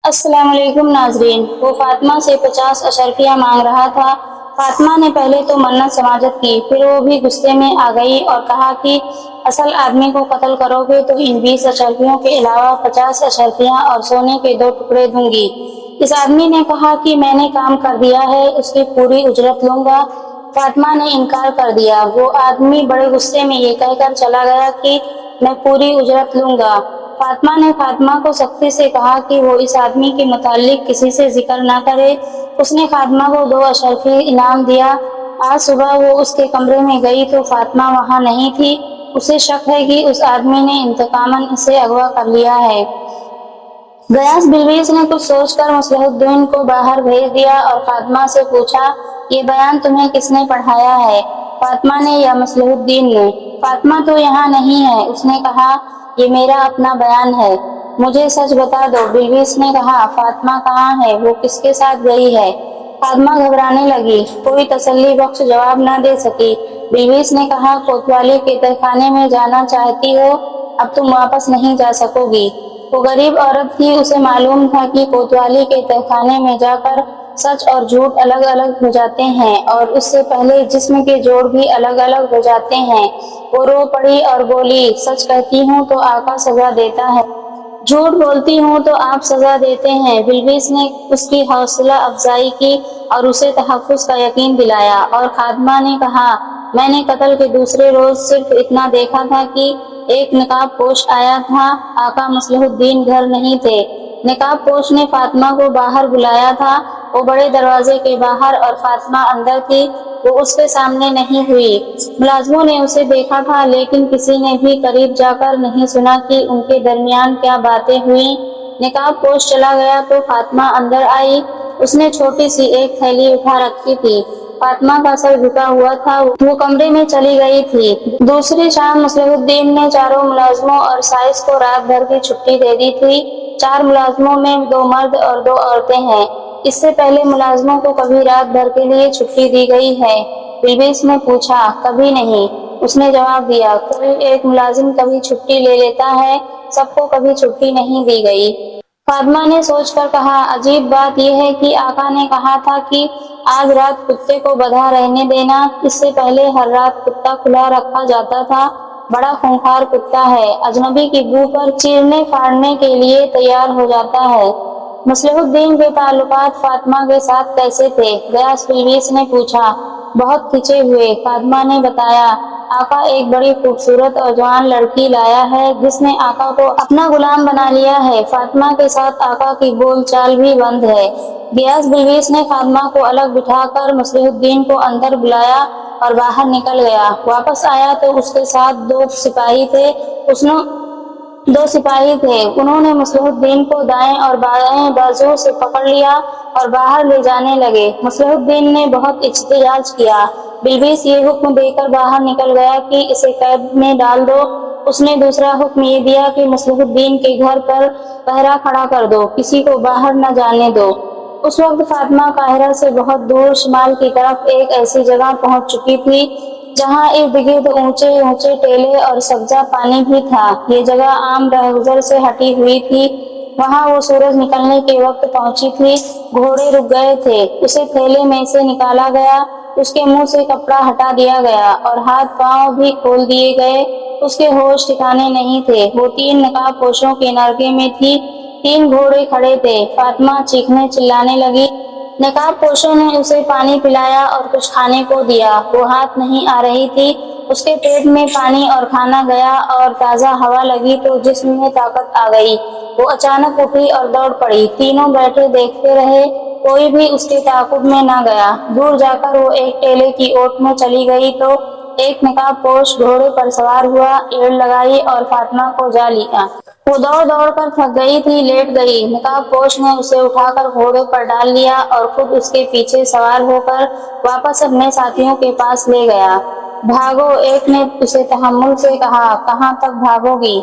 अस्सलाम वालेकुम नाजरीन। वो फातिमा से 50 अशरफियाँ मांग रहा था। फातिमा ने पहले तो मन्नत समाजत की, फिर वो भी गुस्से में आ गई और कहा कि असल आदमी को कत्ल करोगे तो इन 20 अशरफियों के अलावा 50 अशरफियाँ और सोने के 2 टुकड़े दूंगी। इस आदमी ने कहा कि मैंने काम कर दिया है, उसकी पूरी उजरत लूंगा। फातिमा ने इनकार कर दिया। वो आदमी बड़े गुस्से में ये कहकर चला गया कि मैं पूरी उजरत लूंगा। फातिमा ने फातिमा को सख्ती से कहा कि वो इस आदमी के मुतालिक किसी से जिक्र ना करे। उसने फातिमा को 2 अशरफी इनाम दिया। आज सुबह वो उसके कमरे में गई तो फातिमा वहाँ नहीं थी। उसे शक है कि उस आदमी ने इंतकामन इसे अगवा कर लिया है। गयास बिलकीस ने कुछ सोचकर मसलहुद्दीन को बाहर भेज दिया और फातिमा से पूछा, ये बयान तुम्हें किसने पढ़ाया है? फातिमा ने या मसलहुद्दीन ने? फातिमा तो यहाँ नहीं है। उसने कहा, ये मेरा अपना बयान है, मुझे सच बता दो। बिलकीस ने कहा, फातिमा कहाँ है? वो किसके साथ गई है? फातिमा घबराने लगी, कोई तसल्ली बख्श जवाब न दे सकी। बिलकीस ने कहा, कोतवाली के तहखाने में जाना चाहती हो? अब तुम वापस नहीं जा सकोगी। वो गरीब औरत थी, उसे मालूम था कि कोतवाली के तहखाने में जाकर सच और झूठ अलग अलग हो जाते हैं और उससे पहले जिस्म के जोड़ भी अलग अलग हो जाते हैं। वो रो पड़ी और बोली, सच कहती हूँ तो आका सजा देता है, झूठ बोलती हूँ तो आप सजा देते हैं। बिलकीस ने उसकी हौसला अफजाई की और उसे तहफ़्फ़ुज़ का यकीन दिलाया और फातिमा ने कहा, मैंने कत्ल के दूसरे रोज सिर्फ इतना देखा था कि एक नकाब पोश आया था। आका मसलहुद्दीन घर नहीं थे। नकाब पोश ने फातिमा को बाहर बुलाया था। वो बड़े दरवाजे के बाहर और फातिमा अंदर थी। वो उसके सामने नहीं हुई। मुलाजमों ने उसे देखा था, लेकिन किसी ने भी करीब जाकर नहीं सुना कि उनके दरमियान क्या बातें हुई। नकाब पोश चला गया तो फातिमा अंदर आई। उसने छोटी सी एक थैली उठा रखी थी। फातिमा का सर झुका हुआ था। वो कमरे में चली गई थी। दूसरी शाम मसलहुद्दीन ने चारों मुलाजमों और साइस को रात भर की छुट्टी दे दी थी। 4 मुलाजमों में 2 मर्द और 2 औरतें हैं। इससे पहले मुलाजमों को कभी रात भर के लिए छुट्टी दी गई है? बिलकीस ने पूछा। कभी नहीं, उसने जवाब दिया। कोई एक मुलाजिम कभी छुट्टी ले लेता है, सबको कभी छुट्टी नहीं दी गई। फातिमा ने सोचकर कहा, अजीब बात यह है कि आका ने कहा था कि आज रात कुत्ते को बंधा रहने देना। इससे पहले हर रात कुत्ता खुला रखा जाता था। बड़ा खूंखार कुत्ता है, अजनबी की बू पर चीरने फाड़ने के लिए तैयार हो जाता है। मसलहुद्दीन के ताल्लुकात फातिमा के साथ कैसे थे? गयास बिलकीस ने पूछा। बहुत खिंचे हुए, फातिमा ने बताया। आका एक बड़ी खूबसूरत और जवान लड़की लाया है जिसने आका को अपना गुलाम बना लिया है। फातिमा के साथ आका की बोलचाल भी बंद है। गयास बिलकीस ने फातिमा को अलग बिठाकर मसलहुद्दीन को अंदर बुलाया और बाहर निकल गया। वापस आया तो उसके साथ 2 सिपाही थे। उन्होंने मसलहुद्दीन को दाएं और बाएं बाजुओं से पकड़ लिया और बाहर ले जाने लगे। मसलहुद्दीन ने बहुत इhtजाज किया। बिलकीस ये हुक्म देकर बाहर निकल गया कि इसे कैद में डाल दो। उसने दूसरा हुक्म ये दिया कि मसलहुद्दीन के घर पर पहरा खड़ा कर दो, किसी को बाहर न जाने दो। उस वक्त फातिमा काहिरा से बहुत दूर शिमाल की तरफ एक ऐसी जगह पहुंच चुकी थी जहां इर्द गिर्द ऊंचे ऊंचे टेले और सब्जा पानी भी था। ये जगह आम रहगुजर से हटी हुई थी। वहां वो सूरज निकलने के वक्त पहुंची थी। घोड़े रुक गए थे। उसे थैले में से निकाला गया। उसके मुंह से कपड़ा हटा दिया गया और हाथ पांव भी खोल दिए गए। उसके होश ठिकाने नहीं थे। वो 3 नकाब पोशों के नरगे में थी। 3 घोड़े खड़े थे। फातिमा चीखने चिल्लाने लगी। नकाब पोशों ने उसे पानी पिलाया और कुछ खाने को दिया। वो हाथ नहीं आ रही थी। उसके पेट में पानी और खाना गया और ताज़ा हवा लगी तो जिस्म में ताकत आ गई। वो अचानक उठी और दौड़ पड़ी। तीनों बैठे देखते रहे, कोई भी उसके ताक़ुब में न गया। दूर जाकर वो एक टेले की ओट में चली गई तो एक नकाब पोश घोड़े पर सवार हुआ, एड़ लगाई और फातिमा को जा लिया। वो दौड़ दौड़ कर थक गई थी, लेट गई। नकाब पोश ने उसे उठाकर घोड़े पर डाल लिया और खुद उसके पीछे सवार होकर वापस अपने साथियों के पास ले गया। भागो, एक ने उसे तहम्मुल से कहा। कहाँ तक भागोगी?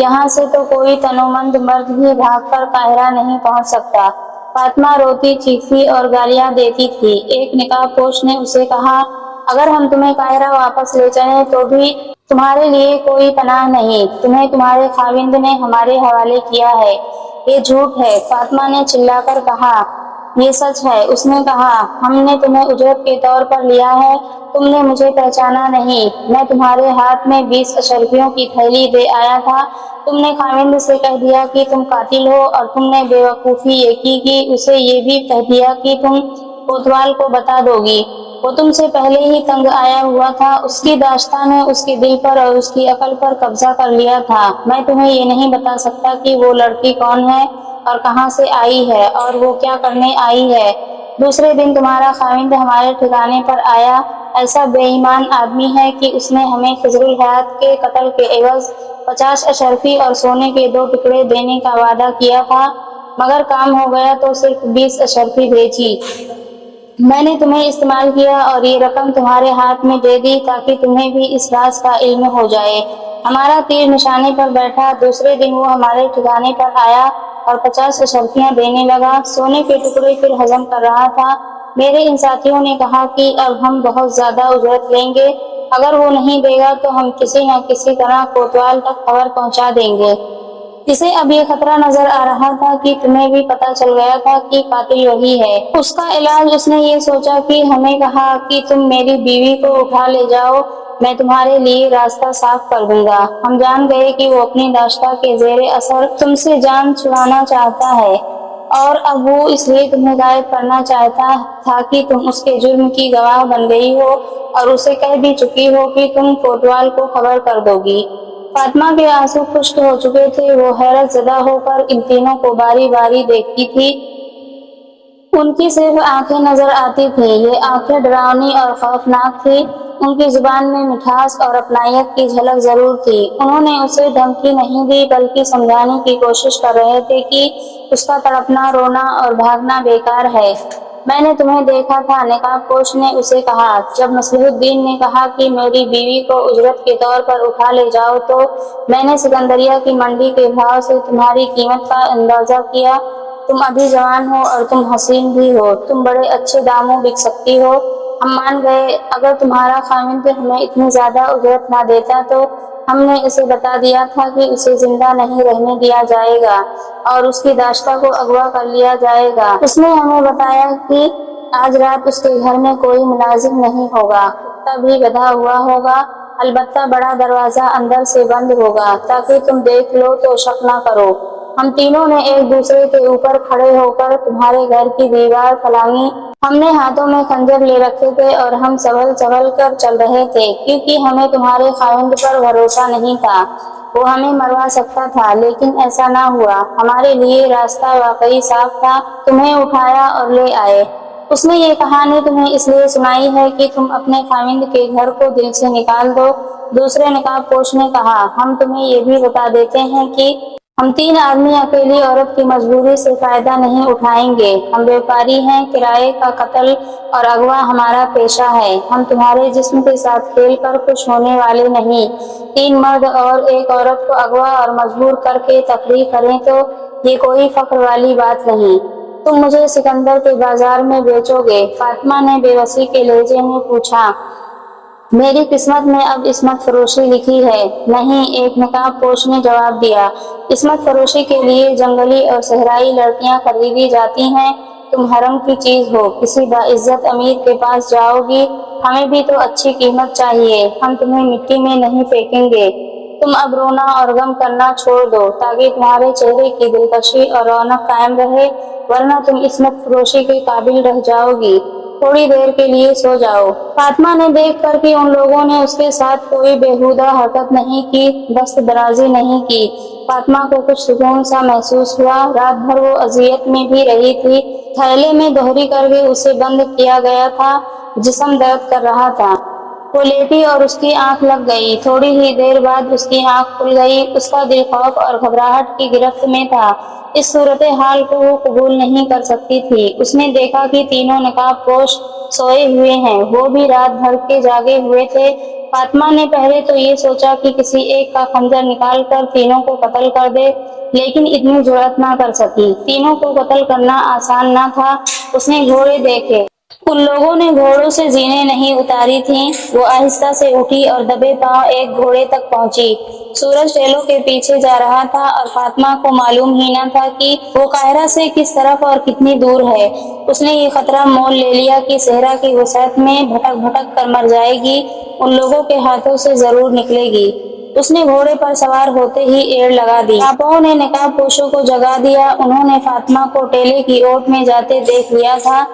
यहाँ से तो कोई तनोमंद मर्द भी भागकर काहिरा नहीं पहुँच सकता। फातिमा रोती चीखती और गालियाँ देती थी। एक नकाब पोश ने उसे कहा, अगर हम तुम्हें काहिरा वापस ले चलें तो भी तुम्हारे लिए कोई पनाह नहीं। तुम्हें तुम्हारे खाविंद ने हमारे हवाले किया है। یہ جھوٹ ہے۔ فاطمہ نے چلا کر کہا، یہ سچ ہے۔ اس نے کہا، ہم نے تمہیں اجرت کے طور پر لیا ہے، تم نے مجھے پہچانا نہیں۔ میں تمہارے ہاتھ میں 20 اشرفیوں کی تھیلی دے آیا تھا، تم نے خاوند سے کہہ دیا کہ تم قاتل ہو، اور تم نے بے وقوفی یہ کی کہ اسے یہ بھی کہہ دیا کہ تم کوتوال کو بتا دو گی۔ وہ تم سے پہلے ہی تنگ آیا ہوا تھا، اس کی داشتہ نے اس کے دل پر اور اس کی عقل پر قبضہ کر لیا تھا۔ میں تمہیں یہ نہیں بتا سکتا کہ وہ لڑکی کون ہے اور کہاں سے آئی ہے اور وہ کیا کرنے آئی ہے۔ دوسرے دن تمہارا خاوند ہمارے ٹھکانے پر آیا، ایسا بے ایمان آدمی ہے کہ اس نے ہمیں خضر الحیات کے قتل کے عوض 50 اشرفی اور سونے کے 2 ٹکڑے دینے کا وعدہ کیا تھا، مگر کام ہو گیا تو صرف 20 اشرفی بھیجی۔ میں نے تمہیں استعمال کیا اور یہ رقم تمہارے ہاتھ میں دے دی تاکہ تمہیں بھی اس راز کا علم ہو جائے۔ ہمارا تیر نشانے پر بیٹھا۔ دوسرے دن وہ ہمارے ٹھکانے پر آیا اور 50 اشرفیاں دینے لگا۔ سونے کے ٹکڑے پھر ہضم کر رہا تھا۔ میرے ان ساتھیوں نے کہا کہ اب ہم بہت زیادہ اجرت لیں گے، اگر وہ نہیں دے گا تو ہم کسی نہ کسی طرح کوتوال تک خبر پہنچا دیں گے۔ اسے اب یہ خطرہ نظر آ رہا تھا کہ تمہیں بھی پتہ چل گیا تھا کہ قاتل وہی ہے۔ اس کا علاج اس نے یہ سوچا کہ ہمیں کہا کہ تم میری بیوی کو اٹھا لے جاؤ، میں تمہارے لیے راستہ صاف کر دوں گا۔ ہم جان گئے کہ وہ اپنی داشتہ کے زیر اثر تم سے جان چھڑانا چاہتا ہے، اور اب وہ اس لیے تمہیں غائب کرنا چاہتا تھا کہ تم اس کے جرم کی گواہ بن گئی ہو اور اسے کہہ بھی چکی ہو کہ تم کوتوال کو خبر کر دو گی۔ فاطمہ کے آنسو خشک ہو چکے تھے۔ وہ حیرت زدہ ہو کر ان تینوں کو باری باری دیکھتی تھی۔ ان کی صرف آنکھیں نظر آتی تھیں۔ یہ آنکھیں ڈراؤنی اور خوفناک تھیں۔ ان کی زبان میں مٹھاس اور اپنائیت کی جھلک ضرور تھی۔ انہوں نے اسے دھمکی نہیں دی بلکہ سمجھانے کی کوشش کر رہے تھے کہ اس کا تڑپنا، رونا اور بھاگنا بیکار ہے۔ میں نے تمہیں دیکھا تھا، نقاب پوش نے اسے کہا۔ جب مصلح الدین نے کہا کہ میری بیوی کو اجرت کے طور پر اٹھا لے جاؤ تو میں نے سکندریہ کی منڈی کے بھاؤ سے تمہاری قیمت کا اندازہ کیا۔ تم ابھی جوان ہو اور تم حسین بھی ہو، تم بڑے اچھے داموں بک سکتی ہو۔ ہم مان گئے۔ اگر تمہارا خاوند ہمیں اتنی زیادہ اجرت نہ دیتا تو ہم نے اسے بتا دیا تھا کہ اسے زندہ نہیں رہنے دیا جائے گا اور اس کی داشتہ کو اغوا کر لیا جائے گا۔ اس نے ہمیں بتایا کہ آج رات اس کے گھر میں کوئی ملازم نہیں ہوگا، کتا بھی بندھا ہوا ہوگا، البتہ بڑا دروازہ اندر سے بند ہوگا تاکہ تم دیکھ لو تو شک نہ کرو۔ ہم تینوں نے ایک دوسرے کے اوپر کھڑے ہو کر تمہارے گھر کی دیوار پھلانگی۔ ہم نے ہاتھوں میں خنجر لے رکھے تھے اور ہم سنبھل سنبھل کر چل رہے تھے کیونکہ ہمیں تمہارے خاوند پر بھروسہ نہیں تھا۔ وہ ہمیں مروا سکتا تھا لیکن ایسا نہ ہوا۔ ہمارے لیے راستہ واقعی صاف تھا، تمہیں اٹھایا اور لے آئے۔ اس نے یہ کہانی تمہیں اس لیے سنائی ہے کہ تم اپنے خاوند کے گھر کو دل سے نکال دو۔ دوسرے نقاب پوش نے کہا، ہم تمہیں یہ بھی بتا دیتے ہیں کہ ہم 3 آدمی اکیلی عورت کی مجبوری سے فائدہ نہیں اٹھائیں گے۔ ہم بیوپاری ہیں، کرائے کا قتل اور اغوا ہمارا پیشہ ہے۔ ہم تمہارے جسم کے ساتھ کھیل کر خوش ہونے والے نہیں۔ 3 مرد اور 1 عورت کو اغوا اور مجبور کر کے تفریح کریں تو یہ کوئی فخر والی بات نہیں۔ تم مجھے سکندر کے بازار میں بیچو گے؟ فاطمہ نے بے بسی کے لہجے میں پوچھا۔ میری قسمت میں اب عصمت فروشی لکھی ہے۔ نہیں، ایک نقاب پوش نے جواب دیا۔ عصمت فروشی کے لیے جنگلی اور صحرائی لڑکیاں خریدی جاتی ہیں۔ تم حرم کی چیز ہو، کسی باعزت امیر کے پاس جاؤ گی، ہمیں بھی تو اچھی قیمت چاہیے، ہم تمہیں مٹی میں نہیں پھینکیں گے۔ تم اب رونا اور غم کرنا چھوڑ دو تاکہ تمہارے چہرے کی دلکشی اور رونق قائم رہے، ورنہ تم عصمت فروشی کے قابل رہ جاؤ گی۔ تھوڑی دیر کے لیے سو جاؤ۔ فاطمہ نے دیکھ کر کہ ان لوگوں نے اس کے ساتھ کوئی بےہودہ حرکت نہیں کی، دست درازی نہیں کی، فاطمہ کو کچھ سکون سا محسوس ہوا۔ رات بھر وہ اذیت میں بھی رہی تھی۔ تھیلے میں دوہری کر کے اسے بند کیا گیا تھا، جسم درد کر رہا تھا۔ وہ لیٹی اور اس کی آنکھ لگ گئی۔ تھوڑی ہی دیر بعد اس کی آنکھ کھل گئی۔ اس کا دل خوف اور گھبراہٹ کی گرفت میں تھا۔ اس صورتحال کو وہ قبول نہیں کر سکتی تھی۔ اس نے دیکھا کہ تینوں نقاب پوش سوئے ہوئے ہیں، وہ بھی رات بھر کے جاگے ہوئے تھے۔ فاطمہ نے پہلے تو یہ سوچا کہ کسی ایک کا خنجر نکال کر تینوں کو قتل کر دے، لیکن اتنی جرأت نہ کر سکی۔ تینوں کو قتل کرنا آسان نہ تھا۔ اس نے گھوڑے دیکھے، उन लोगों ने घोड़ों से जीनें नहीं उतारी थीं। वो आहिस्ता से उठी और दबे पांव एक घोड़े तक पहुंची। सूरज टेलों के पीछे जा रहा था और फातिमा को मालूम ही न था कि वो काहिरा से किस तरफ और कितनी दूर है। उसने ये खतरा मोल ले लिया कि सहरा की वसअत में भटक भटक कर मर जाएगी, उन लोगों के हाथों से जरूर निकलेगी। उसने घोड़े पर सवार होते ही एड़ लगा दी। आपो ने निकाब पोशों को जगा दिया। उन्होंने फातिमा को टेले की ओट में जाते देख लिया था।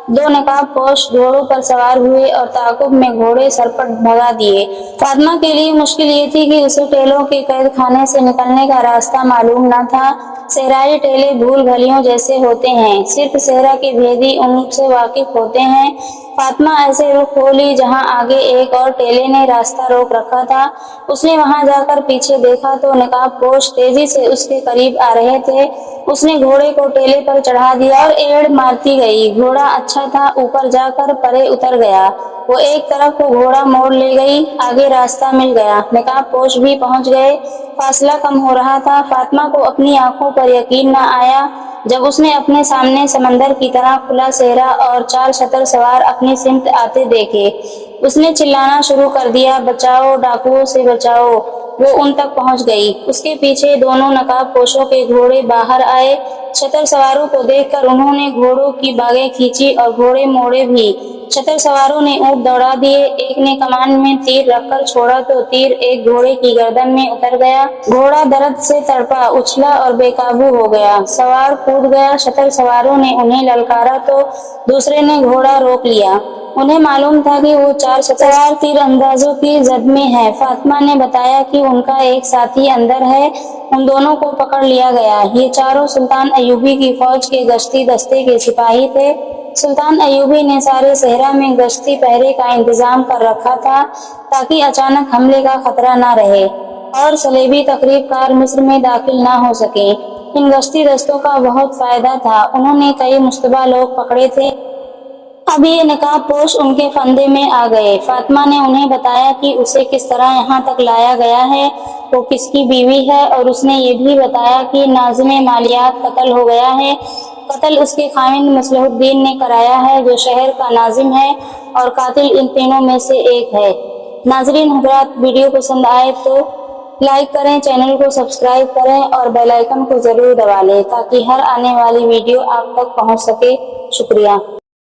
दो नकाब पोश घोड़ों पर सवार हुए और ताकुब में घोड़े सरपट भगा दिए। फातिमा के लिए मुश्किल ये थी कि उसे टेलों के कैद खाने से निकलने का रास्ता मालूम न था। सहराई टेले भूल भलियों जैसे होते हैं, सिर्फ सहरा के भेदी उनसे वाकिफ होते हैं। फातिमा ऐसे रुख हो ली जहाँ आगे एक और टेले ने रास्ता रोक रखा था। उसने वहां जाकर पीछे देखा तो नकाब पोश तेजी से उसके करीब आ रहे थे। उसने घोड़े को टेले पर चढ़ा दिया और एड़ मारती गई। घोड़ा अच्छा था, ऊपर जाकर परे उतर गया। वो एक तरफ को घोड़ा मोड़ ले गई, आगे रास्ता मिल गया। नकाब पोश भी पहुंच गए। फासला कम हो रहा था। फातिमा को अपनी आंखों पर यकीन न आया जब उसने अपने सामने समंदर की तरह खुला सहरा और 4 शतर सवार अपनी सिमत आते देखे। उसने चिल्लाना शुरू कर दिया, बचाओ, डाकुओं से बचाओ। वो उन तक पहुंच गई। उसके पीछे दोनों नकाब पोशों के घोड़े बाहर आए। शतर सवारों को देखकर उन्होंने घोड़ों की बागें खींची और घोड़े मोड़े भी। शतर सवारों ने ऊंट दौड़ा दिए। एक ने कमान में तीर रखकर छोड़ा तो तीर एक घोड़े की गर्दन में उतर गया। घोड़ा दर्द से तड़पा, उछला और बेकाबू हो गया। सवार कूद गया। शतर सवारों ने उन्हें ललकारा तो दूसरे ने घोड़ा रोक लिया। उन्हें मालूम था कि वो 4 सवार तीर अंदाजों की जद में है। फातिमा ने बताया कि उनका एक साथी अंदर है। उन दोनों को पकड़ लिया गया। ये चारों सुल्तान अयूबी की फौज के गश्ती दस्ते के सिपाही थे। सुल्तान अयूबी ने सारे सहरा में गश्ती पहरे का इंतजाम कर रखा था ताकि अचानक हमले का खतरा न रहे और सलेबी तकरीबकार मिस्र में दाखिल न हो सके। इन गश्ती दस्तों का बहुत फायदा था। उन्होंने कई मुश्तबा लोग पकड़े थे। अब ये नकाब पोश उनके फंदे में आ गए। फातिमा ने उन्हें बताया कि उसे किस तरह यहाँ तक लाया गया है, वो किसकी बीवी है, और उसने ये भी बताया कि नाज़िम मालियात कत्ल हो गया है। कत्ल उसके खामिन मसलहुद्दीन ने कराया है जो शहर का नाजिम है और कातिल इन तीनों में से एक है। नाजरीन हज़रात, वीडियो पसंद आए तो लाइक करें, चैनल को सब्सक्राइब करें और बेल आइकन को जरूर दबा लें ताकि हर आने वाली वीडियो आप तक पहुंच सके। शुक्रिया।